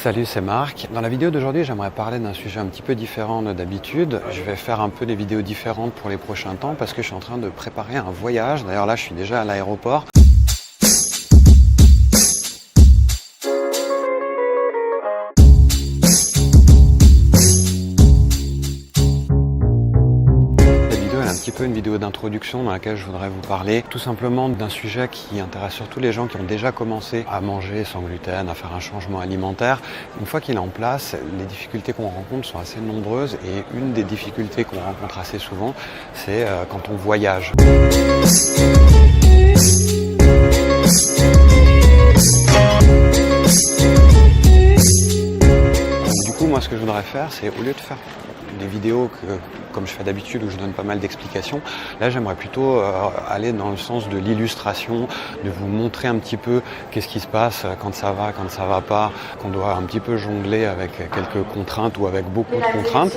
Salut, c'est Marc. Dans la vidéo d'aujourd'hui, j'aimerais parler d'un sujet un petit peu différent de d'habitude. Je vais faire un peu des vidéos différentes pour les prochains temps parce que je suis en train de préparer un voyage. D'ailleurs là, je suis déjà à l'aéroport. Une vidéo d'introduction dans laquelle je voudrais vous parler tout simplement d'un sujet qui intéresse surtout les gens qui ont déjà commencé à manger sans gluten, à faire un changement alimentaire. Une fois qu'il est en place, les difficultés qu'on rencontre sont assez nombreuses et une des difficultés qu'on rencontre assez souvent, c'est quand on voyage. Du coup, moi ce que je voudrais faire, c'est au lieu de faire des vidéos comme je fais d'habitude où je donne pas mal d'explications, là j'aimerais plutôt aller dans le sens de l'illustration, de vous montrer un petit peu qu'est-ce qui se passe quand ça va pas, qu'on doit un petit peu jongler avec quelques contraintes ou avec beaucoup de contraintes.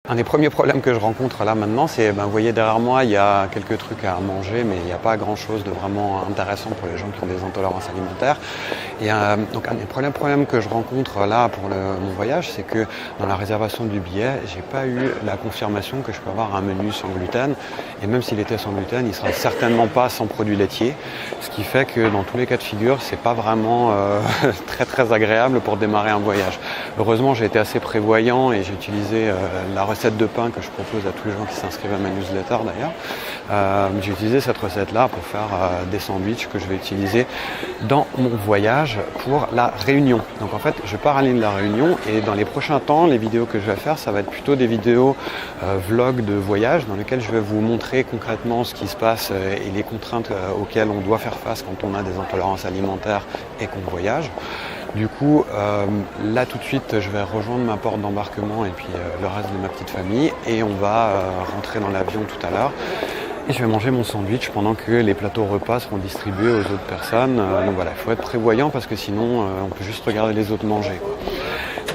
Un des premiers problèmes que je rencontre là maintenant, c'est, vous voyez derrière moi, il y a quelques trucs à manger, mais il n'y a pas grand chose de vraiment intéressant pour les gens qui ont des intolérances alimentaires. Et donc un des problèmes que je rencontre là pour mon voyage, c'est que dans la réservation du billet, j'ai pas eu la confirmation que je peux avoir un menu sans gluten. Et même s'il était sans gluten, il sera certainement pas sans produits laitiers. Ce qui fait que dans tous les cas de figure, c'est pas vraiment très agréable pour démarrer un voyage. Heureusement, j'ai été assez prévoyant et j'ai utilisé la recette de pain que je propose à tous les gens qui s'inscrivent à ma newsletter d'ailleurs. J'ai utilisé cette recette-là pour faire des sandwichs que je vais utiliser dans mon voyage pour la Réunion. Donc en fait, je pars à l'île de la Réunion et dans les prochains temps, les vidéos que je vais faire, ça va être plutôt des vidéos vlog de voyage dans lesquelles je vais vous montrer concrètement ce qui se passe et les contraintes auxquelles on doit faire face quand on a des intolérances alimentaires et qu'on voyage. Du coup, là tout de suite, je vais rejoindre ma porte d'embarquement et puis le reste de ma petite famille et on va rentrer dans l'avion tout à l'heure. Et je vais manger mon sandwich pendant que les plateaux repas seront distribués aux autres personnes. Donc voilà, il faut être prévoyant parce que sinon, on peut juste regarder les autres manger, quoi.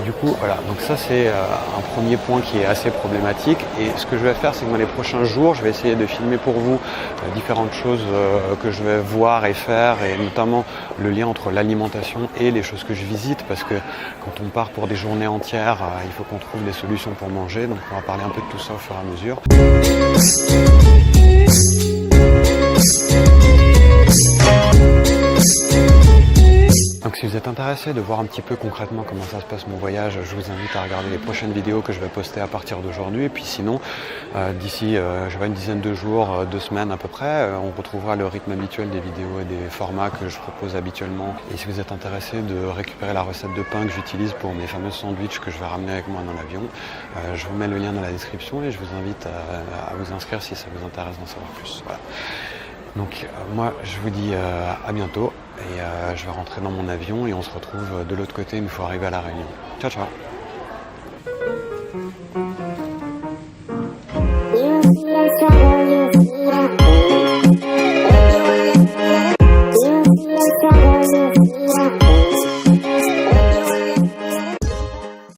Du coup, voilà, donc ça c'est un premier point qui est assez problématique et ce que je vais faire, c'est que dans les prochains jours, je vais essayer de filmer pour vous différentes choses que je vais voir et faire et notamment le lien entre l'alimentation et les choses que je visite parce que quand on part pour des journées entières, il faut qu'on trouve des solutions pour manger, donc on va parler un peu de tout ça au fur et à mesure. Donc si vous êtes intéressé de voir un petit peu concrètement comment ça se passe mon voyage, je vous invite à regarder les prochaines vidéos que je vais poster à partir d'aujourd'hui. Et puis sinon, d'ici une dizaine de jours, 2 semaines à peu près, on retrouvera le rythme habituel des vidéos et des formats que je propose habituellement. Et si vous êtes intéressé de récupérer la recette de pain que j'utilise pour mes fameux sandwichs que je vais ramener avec moi dans l'avion, je vous mets le lien dans la description et je vous invite à vous inscrire si ça vous intéresse d'en savoir plus. Voilà. Donc moi je vous dis à bientôt et je vais rentrer dans mon avion et on se retrouve de l'autre côté une fois arrivé à la Réunion. Ciao ciao.